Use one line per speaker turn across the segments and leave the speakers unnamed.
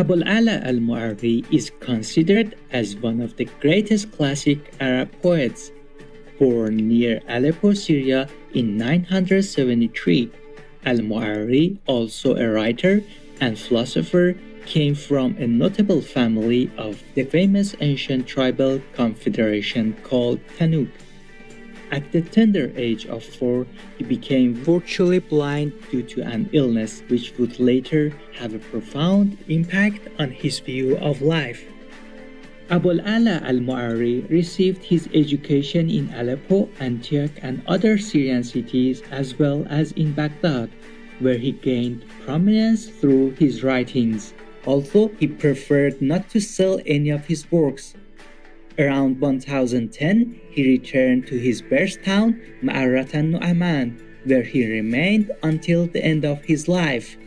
Abul Ala al-Mu'arri is considered as one of the greatest classic Arab poets. Born near Aleppo, Syria in 973, al-Mu'arri, also a writer and philosopher, came from a notable family of the famous ancient tribal confederation called Tanuk. At the tender age of 4, he became virtually blind due to an illness which would later have a profound impact on his view of life. Abul Ala al-Mu'arri received his education in Aleppo, Antioch, and other Syrian cities, as well as in Baghdad, where he gained prominence through his writings, although he preferred not to sell any of his works. Around 1010, he returned to his birth town, Ma'arat al-Nu'aman, where he remained until the end of his life.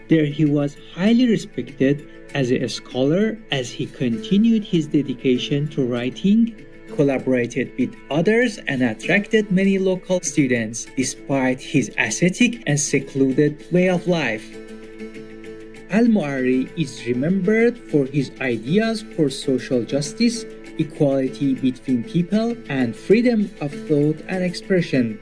There he was highly respected as a scholar as he continued his dedication to writing, collaborated with others, and attracted many local students despite his ascetic and secluded way of life. Al-Mu'arri is remembered for his ideas for social justice, equality between people, and freedom of thought and expression.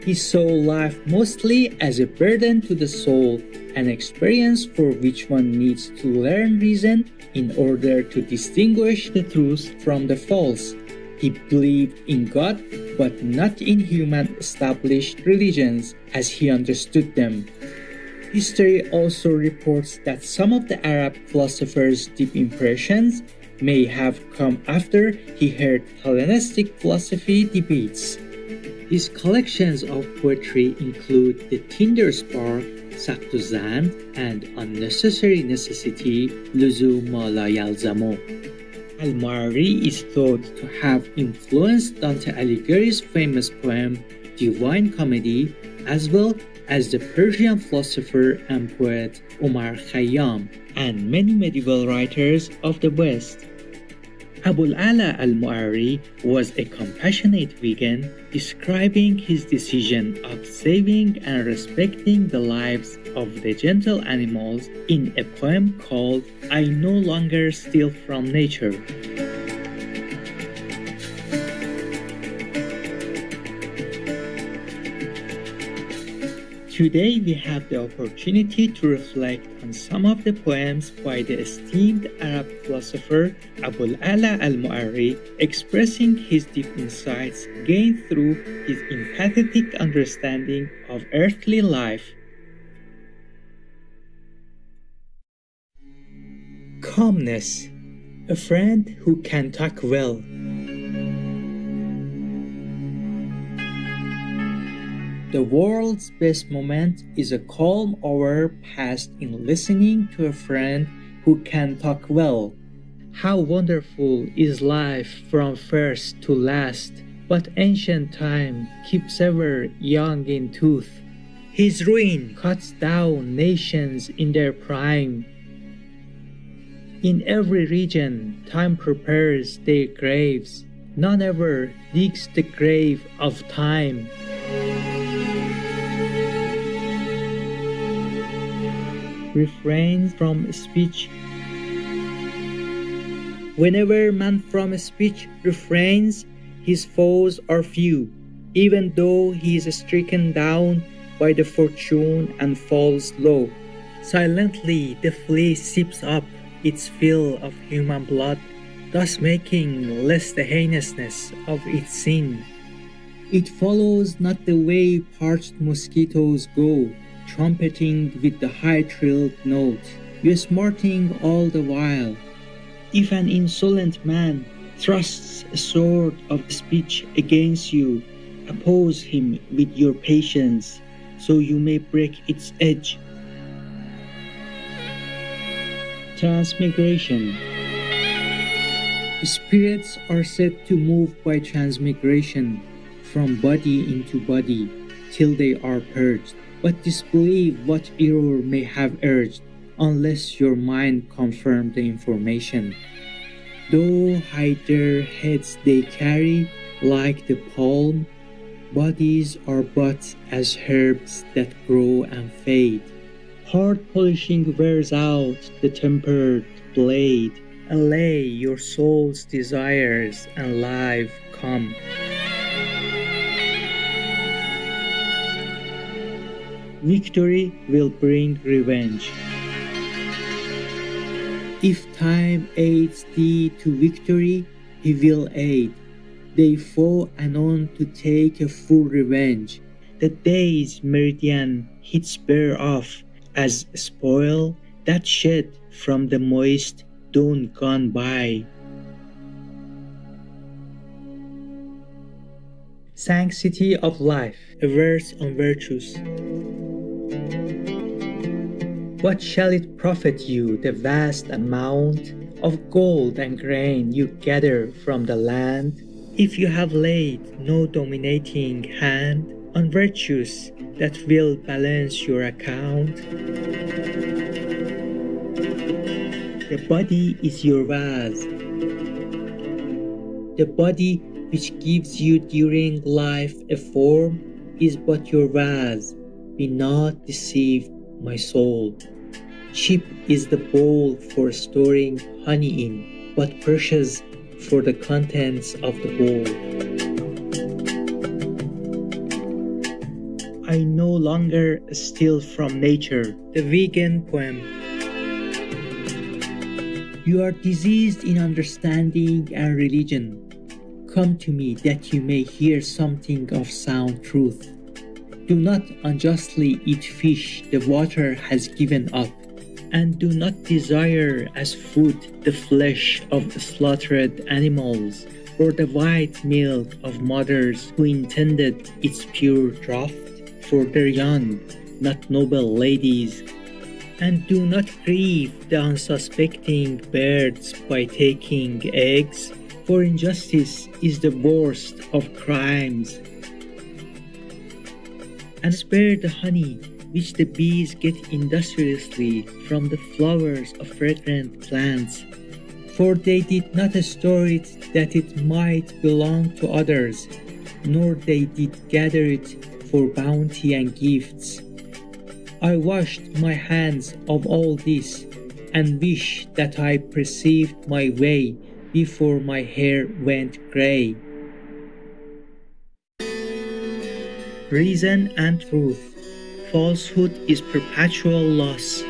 He saw life mostly as a burden to the soul, an experience for which one needs to learn reason in order to distinguish the truth from the false. He believed in God, but not in human established religions as he understood them. History also reports that some of the Arab philosophers' deep impressions may have come after he heard Hellenistic philosophy debates. His collections of poetry include The Tinder Spark, Saktuzand, and Unnecessary Necessity, Luzum Ma La Yalzamo. Al-Mu'arri is thought to have influenced Dante Alighieri's famous poem, Divine Comedy, as well as the Persian philosopher and poet Omar Khayyam, and many medieval writers of the West. Abul Ala al-Mu'arri was a compassionate vegan, describing his decision of saving and respecting the lives of the gentle animals in a poem called I No Longer Steal from Nature. Today we have the opportunity to reflect on some of the poems by the esteemed Arab philosopher Abul Ala al-Mu'arri, expressing his deep insights gained through his empathetic understanding of earthly life. Calmness, a friend who can talk well. The world's best moment is a calm hour passed in listening to a friend who can talk well. How wonderful is life from first to last, but ancient time keeps ever young in tooth. His ruin cuts down nations in their prime. In every region, time prepares their graves. None ever digs the grave of time. Refrains from speech. Whenever man from speech refrains, his foes are few, even though he is stricken down by the fortune and falls low. Silently the flea sips up its fill of human blood, thus making less the heinousness of its sin. It follows not the way parched mosquitoes go, trumpeting with the high-trilled note, you smarting all the while. If an insolent man thrusts a sword of speech against you, oppose him with your patience, so you may break its edge. Transmigration. Spirits are said to move by transmigration from body into body till they are purged. But disbelieve what error may have urged, unless your mind confirm the information. Though hide their heads they carry, like the palm, bodies are but as herbs that grow and fade. Hard polishing wears out the tempered blade. Allay your soul's desires and life come. Victory will bring revenge. If time aids thee to victory, he will aid. They foe anon to take a full revenge. The day's meridian hits bare off as spoil that shed from the moist dawn gone by. Sanctity of Life, a verse on virtues. What shall it profit you, the vast amount of gold and grain you gather from the land, if you have laid no dominating hand on virtues that will balance your account? The body is your vase. The body which gives you during life a form is but your vase. Be not deceived, my soul. Cheap is the bowl for storing honey in, but precious for the contents of the bowl. I no longer steal from nature. The vegan poem. You are diseased in understanding and religion. Come to me that you may hear something of sound truth. Do not unjustly eat fish the water has given up, and do not desire as food the flesh of slaughtered animals, or the white milk of mothers who intended its pure draught for their young, not noble ladies. And do not grieve the unsuspecting birds by taking eggs, for injustice is the worst of crimes. And spare the honey which the bees get industriously from the flowers of fragrant plants, for they did not store it that it might belong to others, nor they did gather it for bounty and gifts. I washed my hands of all this, and wish that I perceived my way before my hair went grey. Reason and truth. Falsehood is perpetual loss.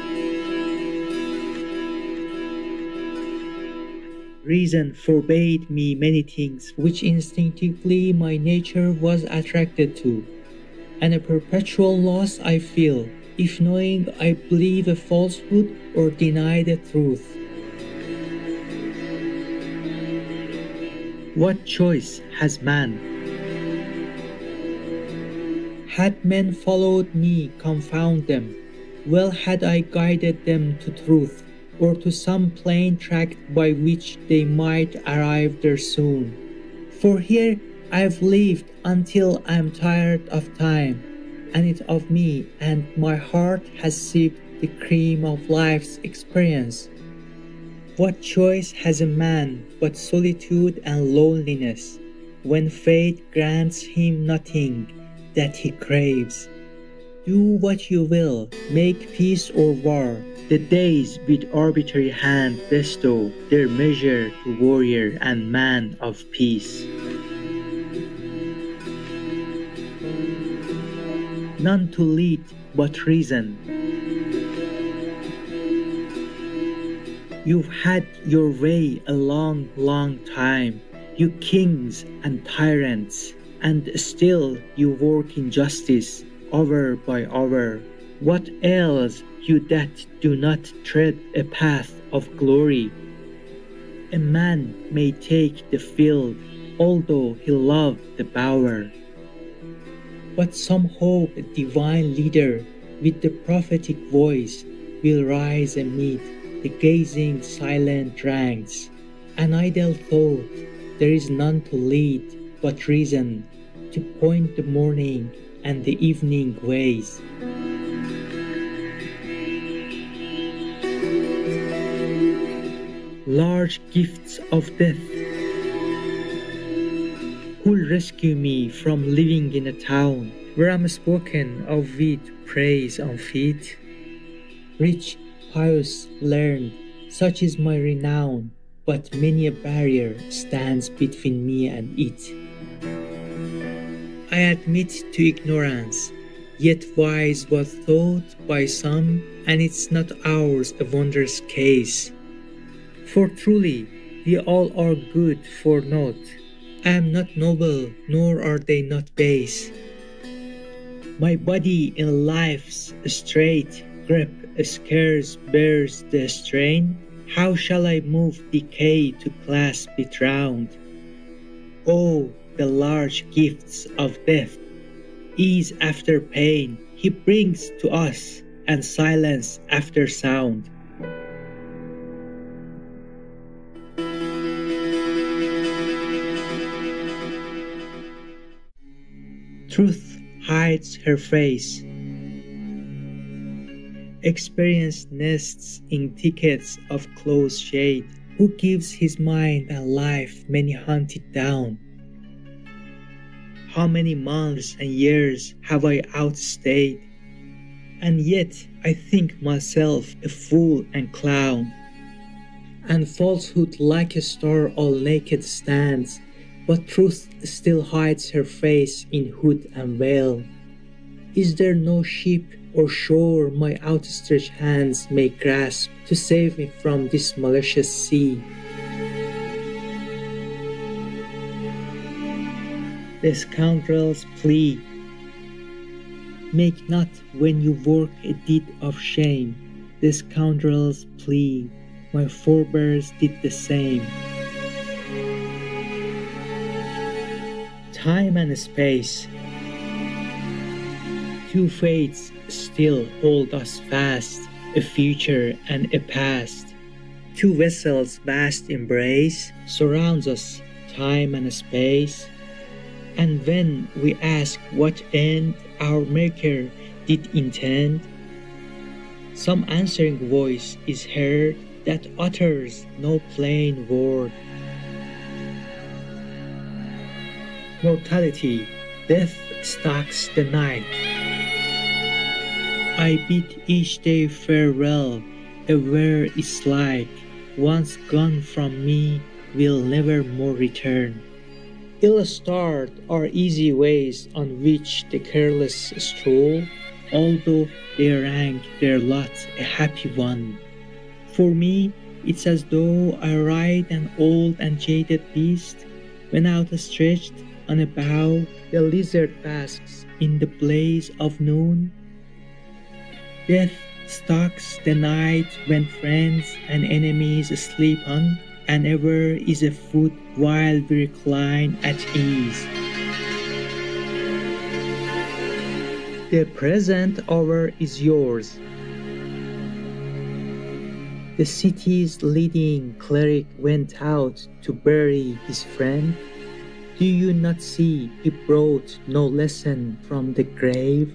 Reason forbade me many things which instinctively my nature was attracted to, and a perpetual loss I feel, if knowing I believe a falsehood or deny the truth. What choice has man? Had men followed me, confound them. Well had I guided them to truth, or to some plain tract by which they might arrive there soon. For here I've lived until I'm tired of time, and it of me, and my heart has sipped the cream of life's experience. What choice has a man but solitude and loneliness, when fate grants him nothing that he craves? Do what you will, make peace or war, the days with arbitrary hand bestow their measure to warrior and man of peace. None to lead but reason. You've had your way a long, long time, you kings and tyrants, and still you work injustice, hour by hour. What ails you that do not tread a path of glory? A man may take the field, although he loved the bower. But some hope a divine leader with the prophetic voice will rise amid the gazing silent ranks. An idle thought, there is none to lead but reason, to point the morning and the evening ways. Large gifts of death. Who'll rescue me from living in a town where I'm spoken of with praise unfit? Rich, pious, learned, such is my renown, but many a barrier stands between me and it. I admit to ignorance, yet wise was thought by some, and it's not ours a wondrous case. For truly, we all are good for naught. I am not noble, nor are they not base. My body in life's straight grip scarce bears the strain. How shall I move decay to clasp it round? Oh, the large gifts of death, ease after pain he brings to us, and silence after sound. Truth hides her face. Experience nests in thickets of close shade. Who gives his mind and life many hunted down? How many months and years have I outstayed? And yet I think myself a fool and clown. And falsehood like a star all naked stands, but truth still hides her face in hood and veil. Is there no ship or shore my outstretched hands may grasp to save me from this malicious sea? The scoundrel's plea, make not when you work a deed of shame. The scoundrel's plea, my forebears did the same. Time and space, two fates still hold us fast, a future and a past. Two vessels' vast embrace surrounds us, time and space. And when we ask what end our Maker did intend, some answering voice is heard that utters no plain word. Mortality, death stalks the night. I bid each day farewell, aware it's like, once gone from me, will never more return. Ill-starred are easy ways on which the careless stroll, although they rank their lot a happy one. For me, it's as though I ride an old and jaded beast, when outstretched on a bough the lizard basks in the blaze of noon. Death stalks the night when friends and enemies sleep on, and ever is afoot while we recline at ease. The present hour is yours. The city's leading cleric went out to bury his friend. Do you not see he brought no lesson from the grave?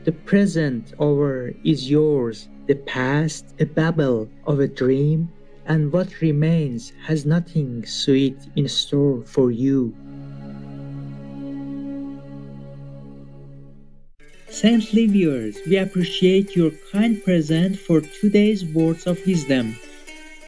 The present hour is yours, the past a babble of a dream, and what remains has nothing sweet in store for you. Saintly viewers, we appreciate your kind present for today's words of wisdom.